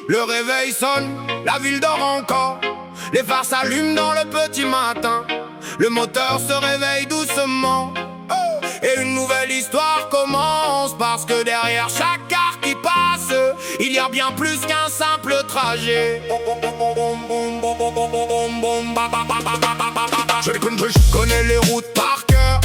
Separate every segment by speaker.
Speaker 1: Le réveil sonne, la ville dort encore. Les phares s'allument dans le petit matin. Le moteur se réveille doucement. Et une nouvelle histoire commence. Parce que derrière chaque car qui passe, il y a bien plus qu'un simple trajet. Je connais les routes par cœur,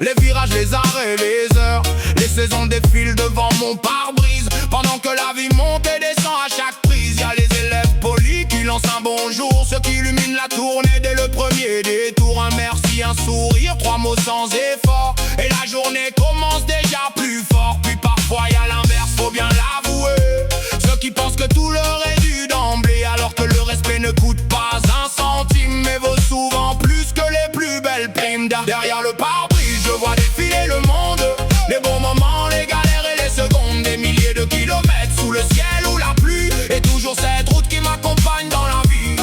Speaker 1: les virages, les arrêts, les heures. Les saisons défilent devant mon pare-brise. Pendant que la vie monte et descend à chaque prise. Y'a les élèves polis qui lancent un bonjour, ceux qui illuminent la tournée dès le premier détour. Un merci, un sourire, 3 mots sans effort. Et la journée commence déjà plus fort. Puis parfois y'a l'inverse, faut bien l'avouer. Ceux qui pensent que tout leur est dû d'emblée, alors que le respect ne coûte pas un centime, mais vaut souvent plus que les plus belles primes. Derrière le pare-brise, je vois défiler le monde. Les bons moments, les galères et les secondes. Des milliers de kilomètres sous le ciel ou la pluie. Et toujours cette route qui m'accompagne dans la vie.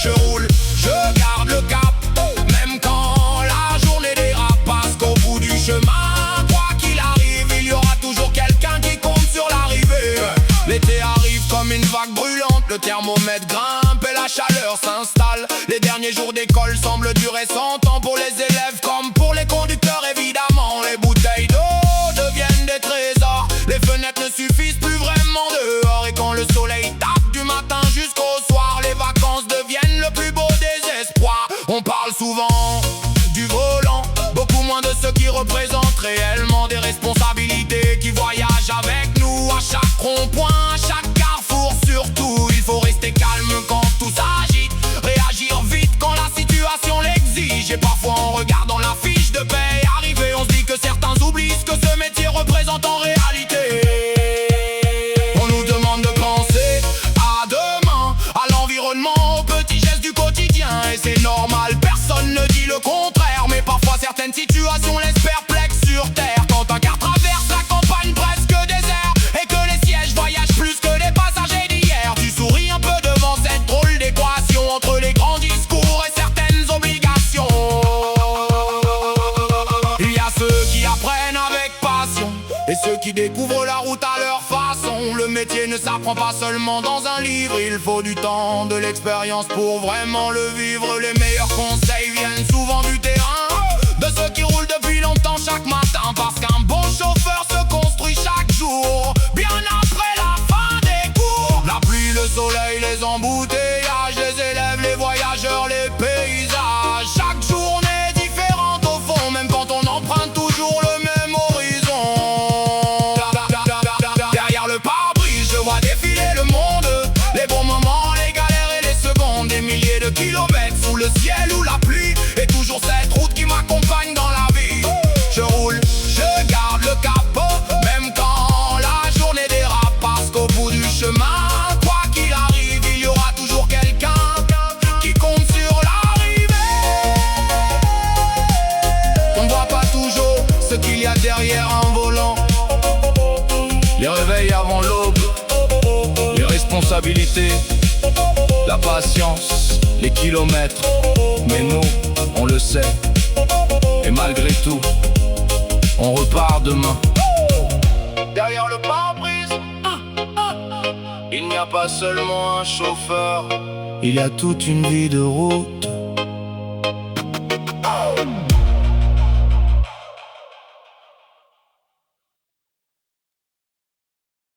Speaker 1: Je roule, je garde le cap, même quand la journée dérape. Parce qu'au bout du chemin, quoi qu'il arrive, il y aura toujours quelqu'un qui compte sur l'arrivée. L'été arrive comme une vague brûlante. Le thermomètre grimpe et la chaleur s'installe. Les derniers jours d'école semblent durer 100 ans. Pour les élèves comme pour les conducteurs, évidemment. Les bouteilles d'eau deviennent des trésors. Les fenêtres ne suffisent plus vraiment dehors. Et quand le soleil tape du matin jusqu'au soir, les vacances deviennent le plus beau des espoirs. On parle souvent du volant, beaucoup moins de ceux qui représentent réellement des responsabilités, qui voyagent avec nous à chaque rond-point, à chaque carrefour. Surtout, il faut rester calme quand tout s'agite, réagir vite quand la situation l'exige. Et parfois en regardant la fiche de paye arriver, on se dit que certains oublient ce que ce métier représente en réalité. On nous demande de penser à demain, à l'environnement, aux petits gestes du quotidien. Et c'est normal, personne ne dit le contraire. Mais parfois certaines situations laissent perplexes sur terre. Quand un car traverse la campagne presque désert, et que les sièges voyagent plus que les passagers d'hier, tu souris un peu devant cette drôle d'équation entre les grands discours et certaines obligations. Il y a ceux qui apprennent avec passion et ceux qui découvrent la route à leur façon. Le métier ne s'apprend pas seulement dans un livre, il faut du temps, de l'expérience pour vraiment le vivre. Les meilleurs conseils viennent souvent du terrain, de ceux qui roulent depuis longtemps chaque matin. Parce qu'un bon chauffeur se construit chaque jour, bien après la fin des cours. La pluie, le soleil, les embouteillages, les élèves, les voyageurs, les paysages. Chaque journée est différente au fond, même quand on emprunte toujours le même horizon. Derrière le pare-brise, je vois défiler le monde. Les bons moments, les galères et les secondes. Des milliers de kilomètres sous le ciel ou la pluie. Et toujours cette route qui m'accompagne dans la vie. Je roule, je garde le cap, même quand la journée dérape. Parce qu'au bout du chemin, quoi qu'il arrive, il y aura toujours quelqu'un qui compte sur l'arrivée. On voit pas toujours ce qu'il y a derrière un volant. Les réveils avant l'aube, les responsabilités, la patience, les kilomètres. Mais nous, on le sait, et malgré tout, on repart demain. Derrière le pare-brise, il n'y a pas seulement un chauffeur, il y a toute une vie de route.